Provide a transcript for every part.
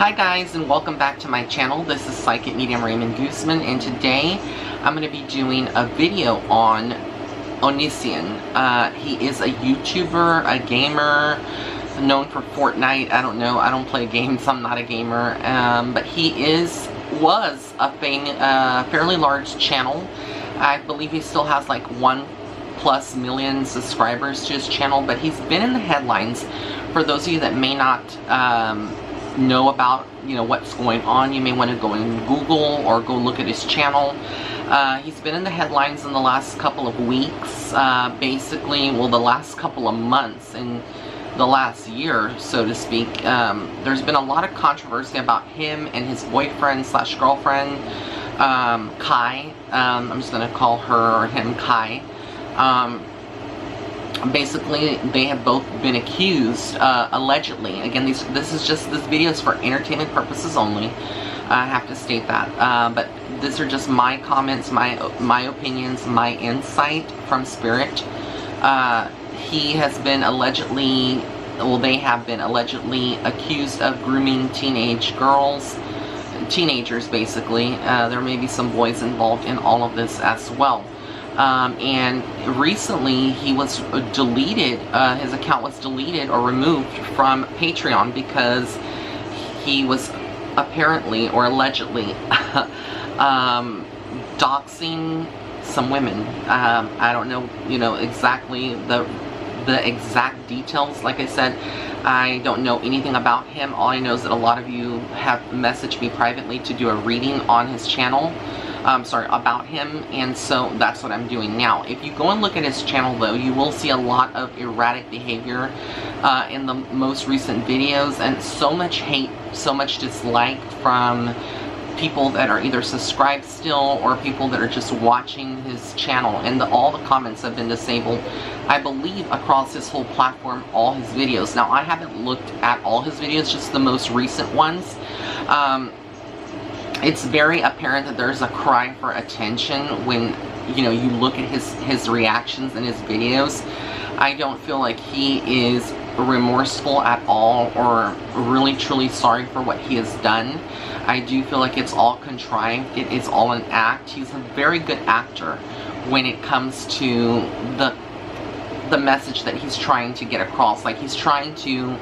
Hi guys, and welcome back to my channel. This is Psychic Medium Raymond Guzman, and today I'm going to be doing a video on Onision. He is a YouTuber, a gamer, known for Fortnite. I don't know, I don't play games, I'm not a gamer, but he was a fairly large channel. I believe he still has like 1+ million subscribers to his channel, but he's been in the headlines. For those of you that may not know about what's going on, you may want to go and Google or go look at his channel. He's been in the headlines in the last couple of weeks, basically, well, the last couple of months, in the last year, so to speak. There's been a lot of controversy about him and his boyfriend slash girlfriend, Kai. I'm just going to call her or him Kai. Basically, they have both been accused, allegedly. Again, this video is for entertainment purposes only. I have to state that. But these are just my comments, my opinions, my insight from spirit. He has been allegedly, well, they have been allegedly accused of grooming teenage girls, teenagers basically. There may be some boys involved in all of this as well. And recently he was deleted, his account was deleted or removed from Patreon because he was apparently or allegedly doxing some women. I don't know, exactly the exact details. Like I said, I don't know anything about him. All I know is that a lot of you have messaged me privately to do a reading on his channel. About him, and so that's what I'm doing now. If you go and look at his channel, though, you will see a lot of erratic behavior in the most recent videos, and so much hate, so much dislike from people that are either subscribed still or people that are just watching his channel, and all the comments have been disabled, I believe, across his whole platform, all his videos. Now, I haven't looked at all his videos, just the most recent ones. It's very apparent that there's a cry for attention when, you look at his reactions in his videos. I don't feel like he is remorseful at all or really truly sorry for what he has done. I do feel like it's all contrived. It is all an act. He's a very good actor when it comes to the message that he's trying to get across. Like, he's trying to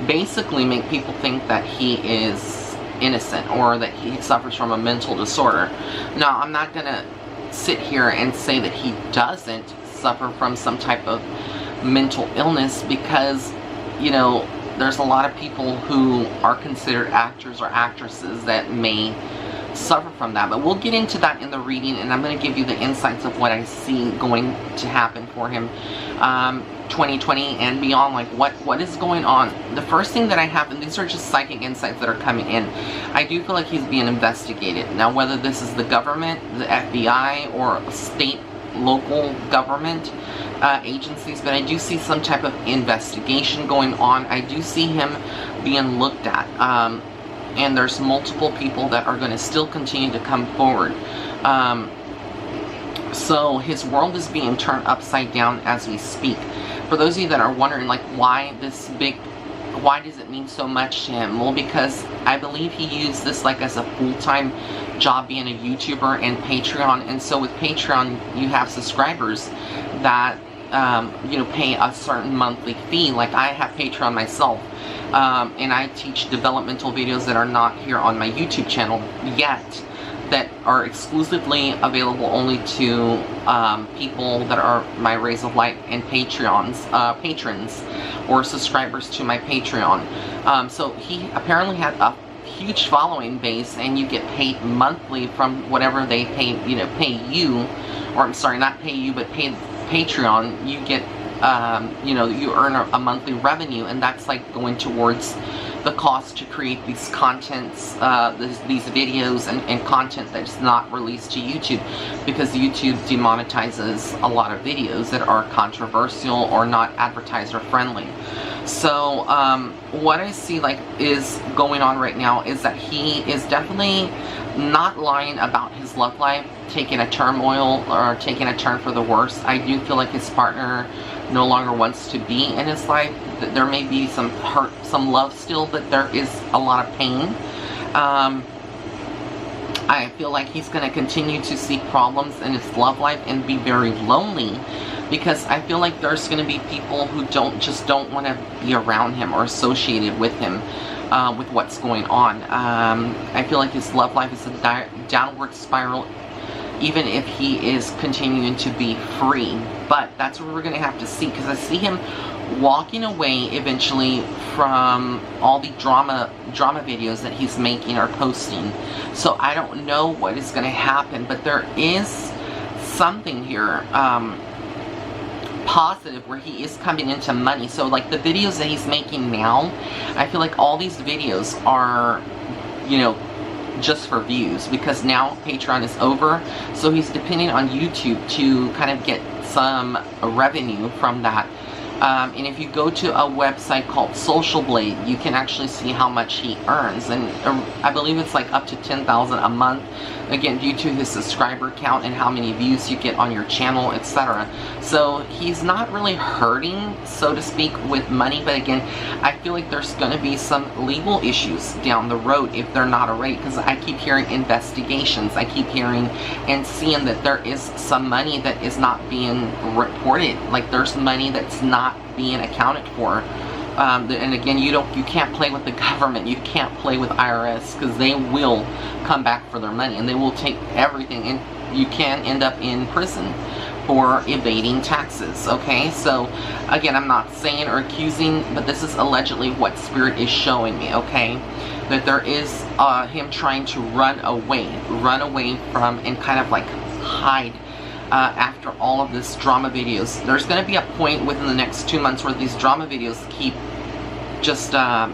basically make people think that he is innocent or that he suffers from a mental disorder. Now, I'm not gonna sit here and say that he doesn't suffer from some type of mental illness, because there's a lot of people who are considered actors or actresses that may suffer from that, but we'll get into that in the reading, and I'm going to give you the insights of what I see going to happen for him 2020 and beyond. Like, what is going on. The first thing that I have, and these are just psychic insights that are coming in, I do feel like he's being investigated. Now, whether this is the government, the FBI, or state, local government agencies, but I do see some type of investigation going on. I do see him being looked at, and there's multiple people that are going to still continue to come forward. So his world is being turned upside down as we speak. For those of you that are wondering, like, why does it mean so much to him? Well, because I believe he used this like as a full-time job, being a YouTuber and Patreon. And so with Patreon, you have subscribers that pay a certain monthly fee. Like, I have Patreon myself, and I teach developmental videos that are not here on my YouTube channel yet, that are exclusively available only to people that are my Rays of Light and patrons or subscribers to my Patreon. So he apparently had a huge following base, and you get paid monthly from whatever they pay you, or I'm sorry, not pay you, but pay Patreon. You get you earn a monthly revenue, and that's like going towards the cost to create these contents, these videos and content that's not released to YouTube, because YouTube demonetizes a lot of videos that are controversial or not advertiser friendly. So what I see like is going on right now is that he is definitely not lying about his love life taking a turmoil or taking a turn for the worse. I do feel like his partner no longer wants to be in his life. that there may be some hurt, some love still, but there is a lot of pain. I feel like he's going to continue to see problems in his love life and be very lonely, because I feel like there's going to be people who don't want to be around him or associated with him, with what's going on. I feel like his love life is a downward spiral, even if he is continuing to be free. But that's what we're going to have to see, because I see him walking away eventually from all the drama videos that he's making or posting. So I don't know what is going to happen, but there is something here positive where he is coming into money. So like the videos that he's making now, I feel like all these videos are, you know, just for views, because now Patreon is over, so he's depending on YouTube to kind of get some revenue from that. And if you go to a website called Social Blade, you can actually see how much he earns, and I believe it's like up to $10,000 a month, again due to his subscriber count and how many views you get on your channel, etc. So he's not really hurting, so to speak, with money, but again, I feel like there's going to be some legal issues down the road if they're not already, because I keep hearing investigations, I keep hearing and seeing that there is some money that is not being reported, like there's money that's not being accounted for. And again, you can't play with the government, you can't play with IRS, because they will come back for their money and they will take everything, and you can end up in prison for evading taxes. Okay, so again, I'm not saying or accusing, but this is allegedly what Spirit is showing me. Okay, that there is him trying to run away from and kind of like hide after all of this drama videos. There's going to be a point within the next 2 months where these drama videos keep just they're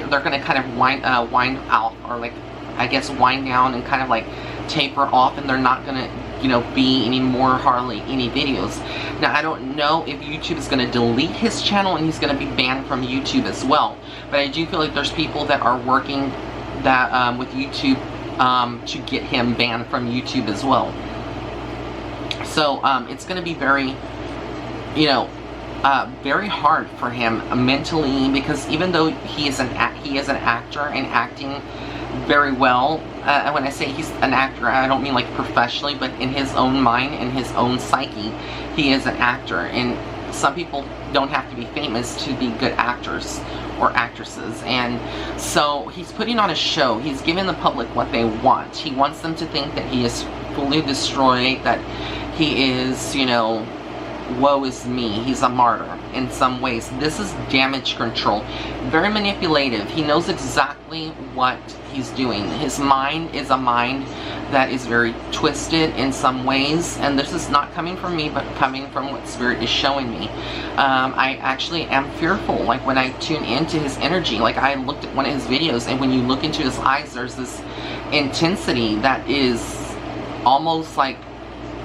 going to kind of wind out, or like I guess wind down and kind of like taper off, and they're not going to, you know, be any more hardly any videos. Now I don't know if YouTube is going to delete his channel and he's going to be banned from YouTube as well, but I do feel like there's people that are working that with YouTube to get him banned from YouTube as well. So it's going to be very, you know, very hard for him mentally, because even though he is an actor and acting very well, and when I say he's an actor, I don't mean like professionally, but in his own mind, in his own psyche, he is an actor. And some people don't have to be famous to be good actors or actresses, and so he's putting on a show. He's giving the public what they want. He wants them to think that he is fully destroyed, that he is, you know, woe is me, he's a martyr in some ways. This is damage control, very manipulative. He knows exactly what he's doing. His mind is a mind that is very twisted in some ways, and this is not coming from me, but coming from what Spirit is showing me. I actually am fearful, like when I tune into his energy. Like I looked at one of his videos, and when you look into his eyes, there's this intensity that is almost like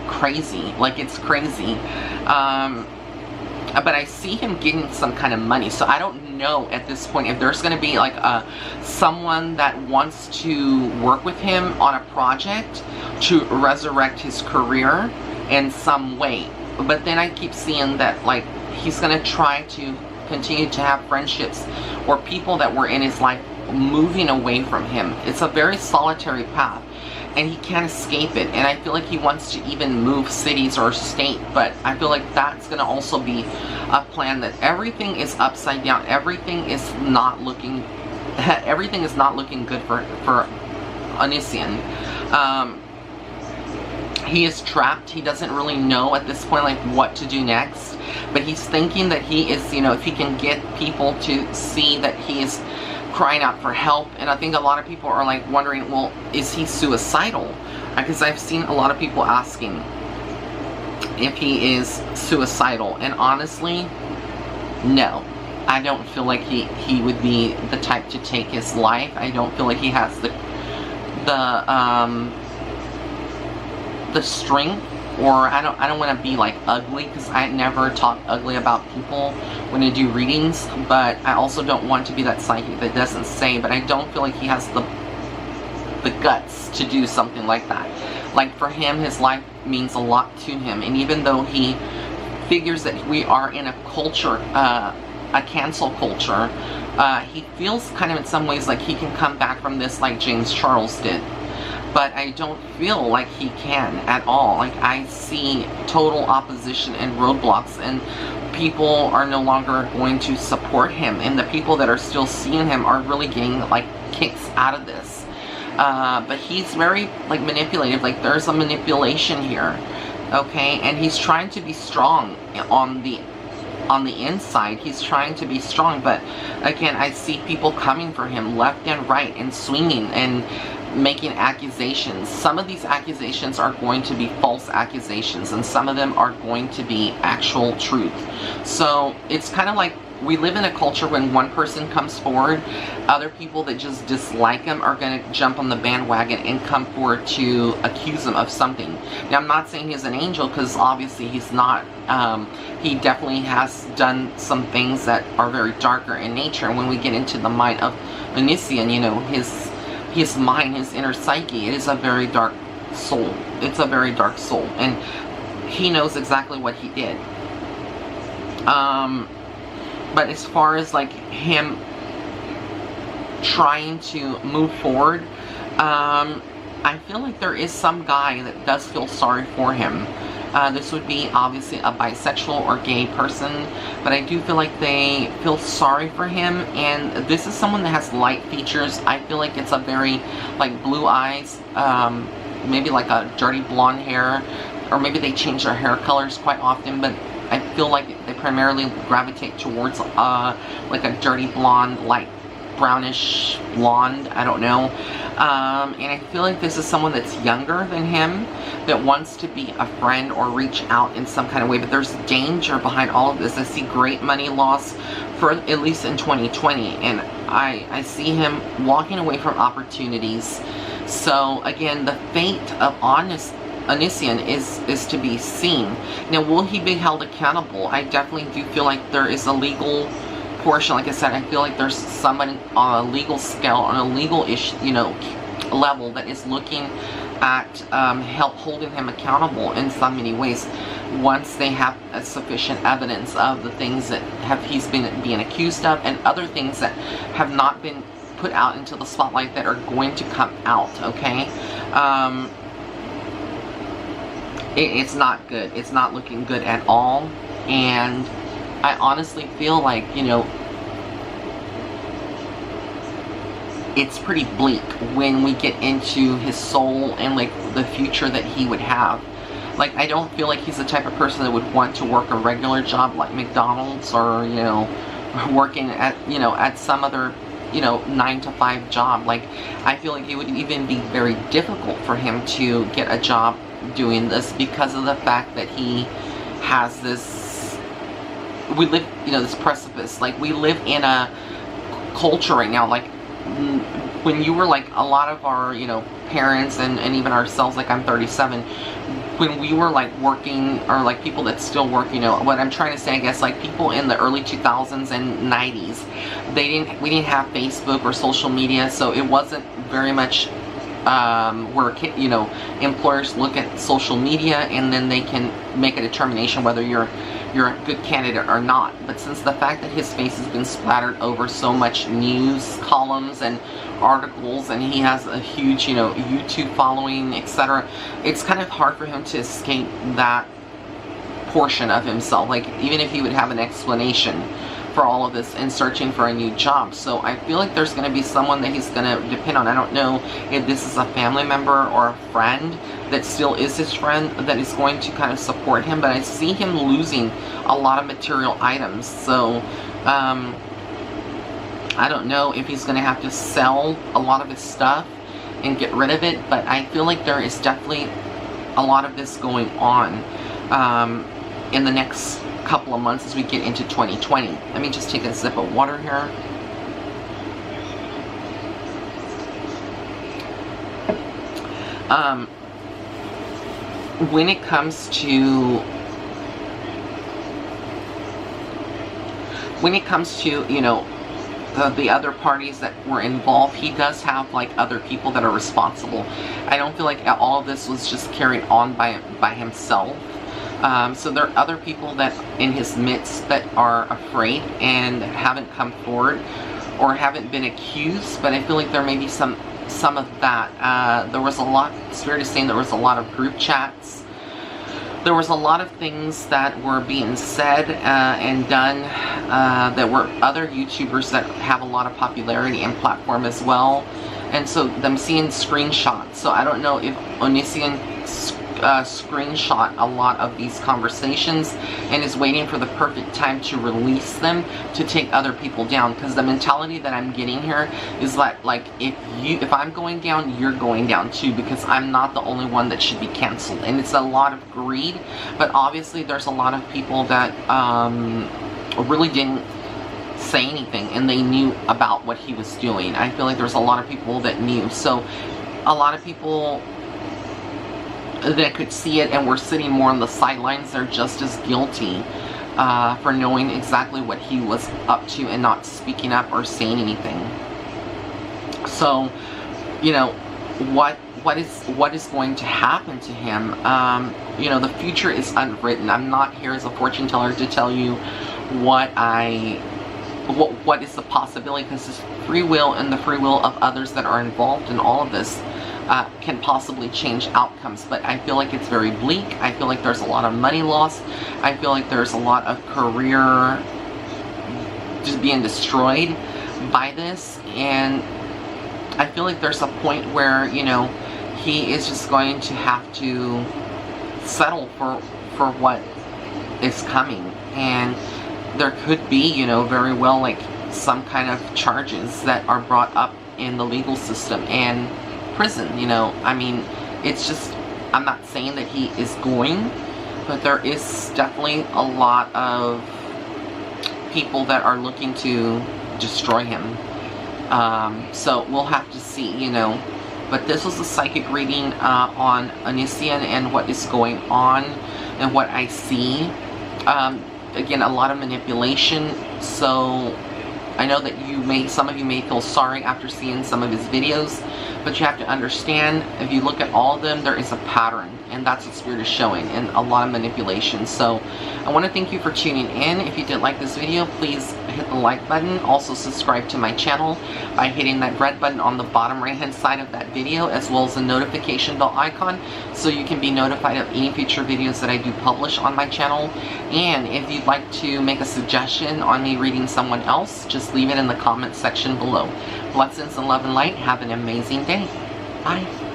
crazy, like it's crazy. But I see him getting some kind of money, so I don't know at this point if there's going to be like someone that wants to work with him on a project to resurrect his career in some way. But then I keep seeing that like he's going to try to continue to have friendships or people that were in his life moving away from him. It's a very solitary path, and he can't escape it. And I feel like he wants to even move cities or state, but I feel like that's going to also be a plan, that everything is upside down. Everything is not looking good for Onision. He is trapped. He doesn't really know at this point like what to do next, but he's thinking that he is, you know, if he can get people to see that he is crying out for help. And I think a lot of people are like wondering, well, is he suicidal? Because I've seen a lot of people asking if he is suicidal, and honestly, no. I don't feel like he would be the type to take his life. I don't feel like he has the strength, or I don't want to be like ugly, because I never talk ugly about people when I do readings, but I also don't want to be that psychic that doesn't say, but I don't feel like he has the guts to do something like that. Like for him, his life means a lot to him, and even though he figures that we are in a culture a cancel culture. He feels kind of in some ways like he can come back from this like James Charles did. But I don't feel like he can at all. Like, I see total opposition and roadblocks, and people are no longer going to support him, and the people that are still seeing him are really getting like kicks out of this. But he's very like manipulative. Like, there's a manipulation here, okay? And he's trying to be strong on the inside. He's trying to be strong, but again, I see people coming for him left and right and swinging and making accusations. Some of these accusations are going to be false accusations, and some of them are going to be actual truth. So it's kind of like we live in a culture when one person comes forward, other people that just dislike him are going to jump on the bandwagon and come forward to accuse him of something. Now, I'm not saying he's an angel, because obviously he's not. He definitely has done some things that are very darker in nature. And when we get into the mind of Onision, you know, his mind, his inner psyche, it is a very dark soul. It's a very dark soul, and he knows exactly what he did. But as far as like him trying to move forward, I feel like there is some guy that does feel sorry for him. This would be obviously a bisexual or gay person, but I do feel like they feel sorry for him, and this is someone that has light features. I feel like it's a very, like, blue eyes, maybe like a dirty blonde hair, or maybe they change their hair colors quite often, but I feel like they primarily gravitate towards like a dirty blonde, like brownish blonde, I don't know. And I feel like this is someone that's younger than him, that wants to be a friend or reach out in some kind of way, but there's danger behind all of this. I see great money loss for at least in 2020, and I see him walking away from opportunities. So again, the fate of Onision is to be seen. Now, will he be held accountable? I definitely do feel like there is a legal portion. Like I said, I feel like there's somebody on a legal scale, on a legal issue, you know, level, that is looking at holding him accountable in so many ways, once they have sufficient evidence of the things that he's been being accused of, and other things that have not been put out into the spotlight that are going to come out. Okay, it's not good. It's not looking good at all, and I honestly feel like, you know, it's pretty bleak when we get into his soul and like the future that he would have. Like, I don't feel like he's the type of person that would want to work a regular job like McDonald's, or, you know, working at, you know, at some other, you know, 9-to-5 job. Like, I feel like it would even be very difficult for him to get a job doing this, because of the fact that he has this, we live, you know, this precipice. Like, we live in a culture right now, like, when you were like, a lot of our, you know, parents and even ourselves, like, I'm 37, when we were like working, or like people that still work, you know, what I'm trying to say, I guess, like people in the early 2000s and 90s, we didn't have Facebook or social media, so it wasn't very much where, you know, employers look at social media and then they can make a determination whether you're a good candidate or not. But since the fact that his face has been splattered over so much news columns and articles, and he has a huge, you know, YouTube following, etc., it's kind of hard for him to escape that portion of himself. Like, even if he would have an explanation for all of this and searching for a new job. So I feel like there's going to be someone that he's going to depend on. I don't know if this is a family member or a friend that still is his friend that is going to kind of support him, but I see him losing a lot of material items. So I don't know if he's going to have to sell a lot of his stuff and get rid of it, but I feel like there is definitely a lot of this going on in the next couple of months as we get into 2020. Let me just take a sip of water here. When it comes to, you know, the other parties that were involved, he does have like other people that are responsible. I don't feel like all of this was just carried on by himself. So there are other people that in his midst that are afraid and haven't come forward or haven't been accused, but I feel like there may be some of that. There was a lot, Spirit is saying there was a lot of group chats. There was a lot of things that were being said and done that were other YouTubers that have a lot of popularity and platform as well. And so them seeing screenshots. So I don't know if Onision screenshot a lot of these conversations and is waiting for the perfect time to release them to take other people down, because the mentality that I'm getting here is that, like, if I'm going down, you're going down too, because I'm not the only one that should be canceled. And it's a lot of greed, but obviously there's a lot of people that really didn't say anything and they knew about what he was doing. I feel like there's a lot of people that knew, so a lot of people that could see it and were sitting more on the sidelines, they're just as guilty for knowing exactly what he was up to and not speaking up or saying anything. So, you know, what is going to happen to him? You know, the future is unwritten. I'm not here as a fortune teller to tell you what is the possibility, because it's free will, and the free will of others that are involved in all of this can possibly change outcomes. But I feel like it's very bleak. I feel like there's a lot of money lost. I feel like there's a lot of career just being destroyed by this, and I feel like there's a point where, you know, he is just going to have to settle for what is coming. And there could be, you know, very well, like, some kind of charges that are brought up in the legal system and prison, you know. I mean, it's just, I'm not saying that he is going, but there is definitely a lot of people that are looking to destroy him. So we'll have to see, you know. But this was a psychic reading on Onision and what is going on and what I see. Again, a lot of manipulation. So I know that some of you may feel sorry after seeing some of his videos, but you have to understand, if you look at all of them, there is a pattern, and that's what Spirit is showing, and a lot of manipulation. So I want to thank you for tuning in. If you did like this video, please hit the like button. Also subscribe to my channel by hitting that red button on the bottom right hand side of that video, as well as the notification bell icon, so you can be notified of any future videos that I do publish on my channel. And if you'd like to make a suggestion on me reading someone else, just leave it in the comment section below. Blessings and love and light. Have an amazing day. Bye.